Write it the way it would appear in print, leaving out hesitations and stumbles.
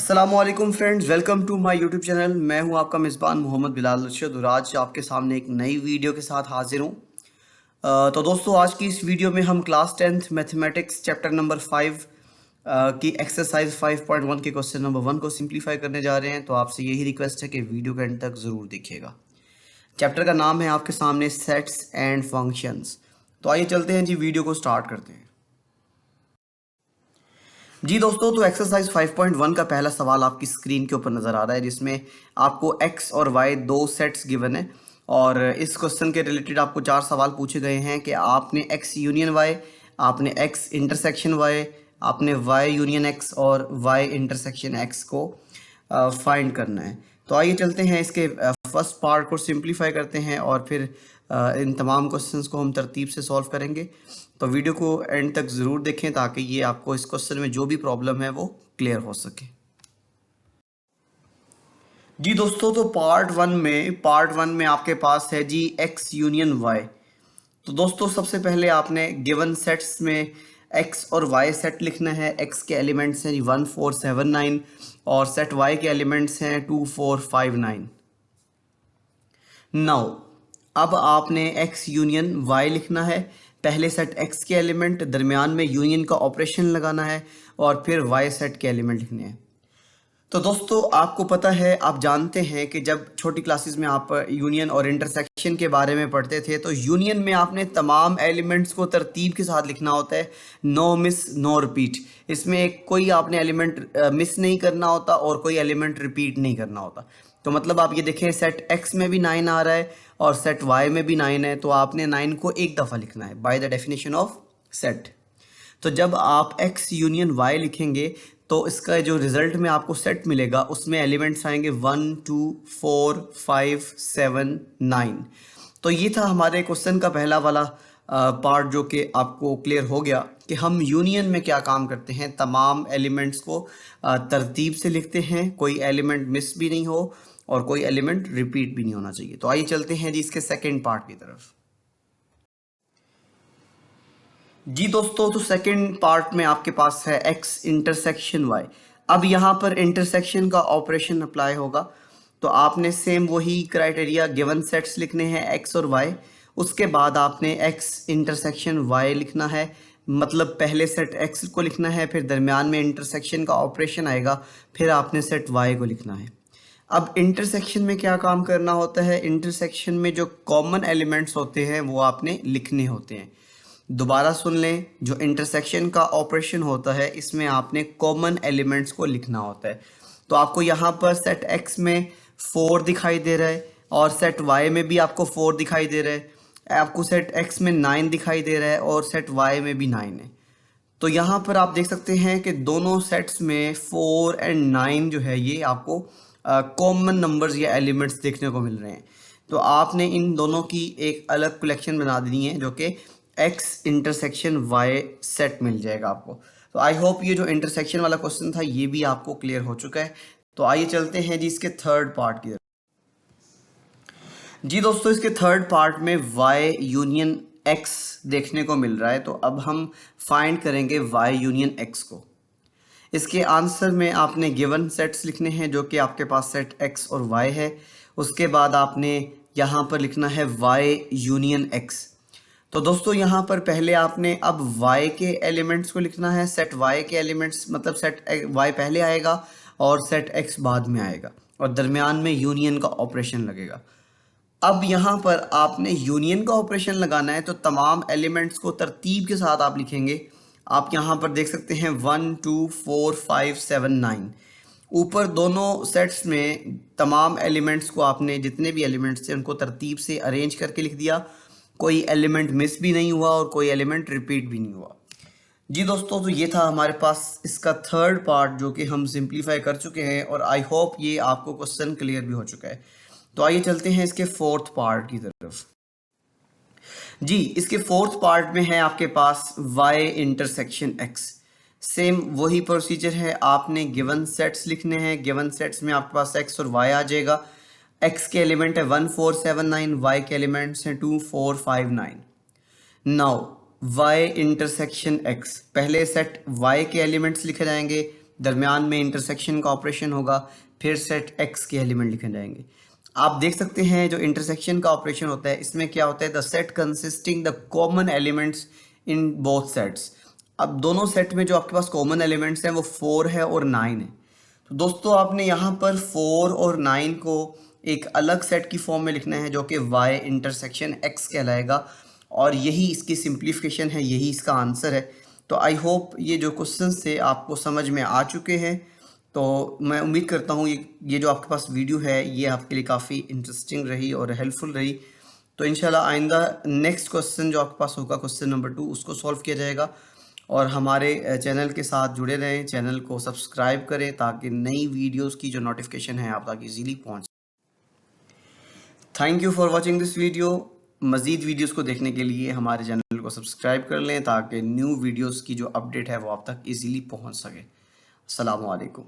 अस्सलामुअलैकुम friends, welcome to my YouTube channel. मैं हूं आपका मेज़बान मोहम्मद बिलाल अरशद और आज आपके सामने एक नई वीडियो के साथ हाजिर हूं। तो दोस्तों, आज की इस वीडियो में हम class 10th mathematics chapter number 5 की एक्सरसाइज 5.1 के क्वेश्चन नंबर 1 को सिंप्लीफाई करने जा रहे हैं। तो आपसे यही रिक्वेस्ट है कि वीडियो के एंड तक ज़रूर देखिएगा। चैप्टर का नाम है आपके सामने सेट्स एंड फंक्शंस। तो आइए चलते हैं जी, वीडियो को स्टार्ट करते हैं। जी दोस्तों, तो एक्सरसाइज 5.1 का पहला सवाल आपकी स्क्रीन के ऊपर नज़र आ रहा है, जिसमें आपको x और y दो सेट्स गिवन है और इस क्वेश्चन के रिलेटेड आपको 4 सवाल पूछे गए हैं कि आपने x यूनियन y, आपने x इंटरसेक्शन y, आपने y यूनियन x और y इंटरसेक्शन x को फाइंड करना है। तो आइए चलते हैं, इसके फर्स्ट पार्ट को सिंप्लीफाई करते हैं और फिर इन तमाम क्वेश्चंस को हम तरतीब से सॉल्व करेंगे। तो वीडियो को एंड तक ज़रूर देखें ताकि ये आपको इस क्वेश्चन में जो भी प्रॉब्लम है वो क्लियर हो सके। जी दोस्तों, तो पार्ट वन में आपके पास है जी x यूनियन y। तो दोस्तों, सबसे पहले आपने गिवन सेट्स में x और y सेट लिखना है। x के एलिमेंट्स हैं जी 1 4 7 9 और सेट y के एलिमेंट्स हैं 2 4 5 9। नाउ अब आपने x यूनियन y लिखना है। पहले सेट x के एलिमेंट, दरमियान में यूनियन का ऑपरेशन लगाना है और फिर y सेट के एलिमेंट लिखने हैं। तो दोस्तों, आपको पता है, आप जानते हैं कि जब छोटी क्लासेस में आप यूनियन और इंटरसेक्शन के बारे में पढ़ते थे तो यूनियन में आपने तमाम एलिमेंट्स को तरतीब के साथ लिखना होता है, नो मिस नो रिपीट। इसमें कोई आपने एलिमेंट मिस नहीं करना होता और कोई एलिमेंट रिपीट नहीं करना होता। तो मतलब आप ये देखें, सेट x में भी 9 आ रहा है और सेट y में भी 9 है, तो आपने 9 को एक दफ़ा लिखना है by the definition of set. तो जब आप x यूनियन y लिखेंगे तो इसका जो रिजल्ट में आपको सेट मिलेगा उसमें एलिमेंट्स आएंगे 1 2 4 5 7 9। तो ये था हमारे क्वेश्चन का पहला वाला पार्ट, जो कि आपको क्लियर हो गया कि हम यूनियन में क्या काम करते हैं। तमाम एलिमेंट्स को तरतीब से लिखते हैं, कोई एलिमेंट मिस भी नहीं हो और कोई एलिमेंट रिपीट भी नहीं होना चाहिए। तो आइए चलते हैं जी इसके सेकेंड पार्ट की तरफ। जी दोस्तों, तो सेकंड पार्ट में आपके पास है x इंटरसेक्शन y। अब यहाँ पर इंटरसेक्शन का ऑपरेशन अप्लाई होगा, तो आपने सेम वही क्राइटेरिया गिवन सेट्स लिखने हैं x और y। उसके बाद आपने x इंटरसेक्शन y लिखना है, मतलब पहले सेट x को लिखना है, फिर दरमियान में इंटरसेक्शन का ऑपरेशन आएगा, फिर आपने सेट y को लिखना है। अब इंटरसेक्शन में क्या काम करना होता है, इंटरसेक्शन में जो कॉमन एलिमेंट्स होते हैं वो आपने लिखने होते हैं। दोबारा सुन लें, जो इंटरसेक्शन का ऑपरेशन होता है इसमें आपने कॉमन एलिमेंट्स को लिखना होता है। तो आपको यहाँ पर सेट x में 4 दिखाई दे रहा है और सेट y में भी आपको 4 दिखाई दे रहा है, आपको सेट x में 9 दिखाई दे रहा है और सेट y में भी 9 है। तो यहाँ पर आप देख सकते हैं कि दोनों सेट्स में 4 एंड 9 जो है ये आपको कॉमन नंबर्स या एलिमेंट्स देखने को मिल रहे हैं। तो आपने इन दोनों की एक अलग कलेक्शन बना देनी है, जो कि x इंटरसेक्शन y सेट मिल जाएगा आपको। तो आई होप ये जो इंटरसेक्शन वाला क्वेश्चन था ये भी आपको क्लियर हो चुका है। तो आइए चलते हैं जी इसके थर्ड पार्ट की तरफ। जी दोस्तों, इसके थर्ड पार्ट में y यूनियन x देखने को मिल रहा है। तो अब हम फाइंड करेंगे y यूनियन x को। इसके आंसर में आपने गिवन सेट्स लिखने हैं, जो कि आपके पास सेट x और y है। उसके बाद आपने यहाँ पर लिखना है y यूनियन x। तो दोस्तों, यहाँ पर पहले आपने अब y के एलिमेंट्स को लिखना है। सेट y के एलिमेंट्स मतलब सेट y पहले आएगा और सेट x बाद में आएगा और दरमियान में यूनियन का ऑपरेशन लगेगा। अब यहाँ पर आपने यूनियन का ऑपरेशन लगाना है, तो तमाम एलिमेंट्स को तरतीब के साथ आप लिखेंगे। आप यहाँ पर देख सकते हैं 1 2 4 5 7 9। ऊपर दोनों सेट्स में तमाम एलिमेंट्स को आपने, जितने भी एलिमेंट्स थे उनको तरतीब से अरेंज करके लिख दिया। कोई एलिमेंट मिस भी नहीं हुआ और कोई एलिमेंट रिपीट भी नहीं हुआ। जी दोस्तों, तो ये था हमारे पास इसका थर्ड पार्ट, जो कि हम सिंप्लीफाई कर चुके हैं और आई होप ये आपको क्वेश्चन क्लियर भी हो चुका है। तो आइए चलते हैं इसके फोर्थ पार्ट की तरफ। जी, इसके फोर्थ पार्ट में है आपके पास y इंटरसेक्शन x। सेम वही प्रोसीजर है, आपने गिवन सेट्स लिखने हैं। गिवन सेट्स में आपके पास x और y आ जाएगा। x के एलिमेंट है 1 4 7 9, y के एलिमेंट्स हैं 2 4 5 9। नाउ y इंटरसेक्शन x, पहले सेट y के एलिमेंट्स लिखे जाएंगे, दरमियान में इंटरसेक्शन का ऑपरेशन होगा, फिर सेट एक्स के एलिमेंट लिखे जाएंगे। आप देख सकते हैं जो इंटरसेक्शन का ऑपरेशन होता है इसमें क्या होता है, the set consisting the common elements in both sets. अब दोनों सेट में जो आपके पास कॉमन एलिमेंट्स हैं वो 4 है और 9 है। तो दोस्तों आपने यहाँ पर 4 और 9 को एक अलग सेट की फॉर्म में लिखना है जो कि y इंटरसेक्शन x कहलाएगा, और यही इसकी सिंप्लीफिकेशन है, यही इसका आंसर है। तो आई होप ये जो क्वेश्चन थे आपको समझ में आ चुके हैं। तो मैं उम्मीद करता हूँ ये जो आपके पास वीडियो है ये आपके लिए काफ़ी इंटरेस्टिंग रही और हेल्पफुल रही। तो इंशाल्लाह आइंदा नेक्स्ट क्वेश्चन जो आपके पास होगा क्वेश्चन नंबर 2 उसको सॉल्व किया जाएगा। और हमारे चैनल के साथ जुड़े रहें, चैनल को सब्सक्राइब करें ताकि नई वीडियोस की जो नोटिफिकेशन है आप तक इजीली पहुंच। Thank you for watching this video. मज़ीद वीडियोस को देखने के लिए हमारे चैनल को सब्सक्राइब कर लें ताकि न्यू वीडियोस की जो अपडेट है वो आप तक इजीली पहुंच सके। अस्सलामु अलैकुम।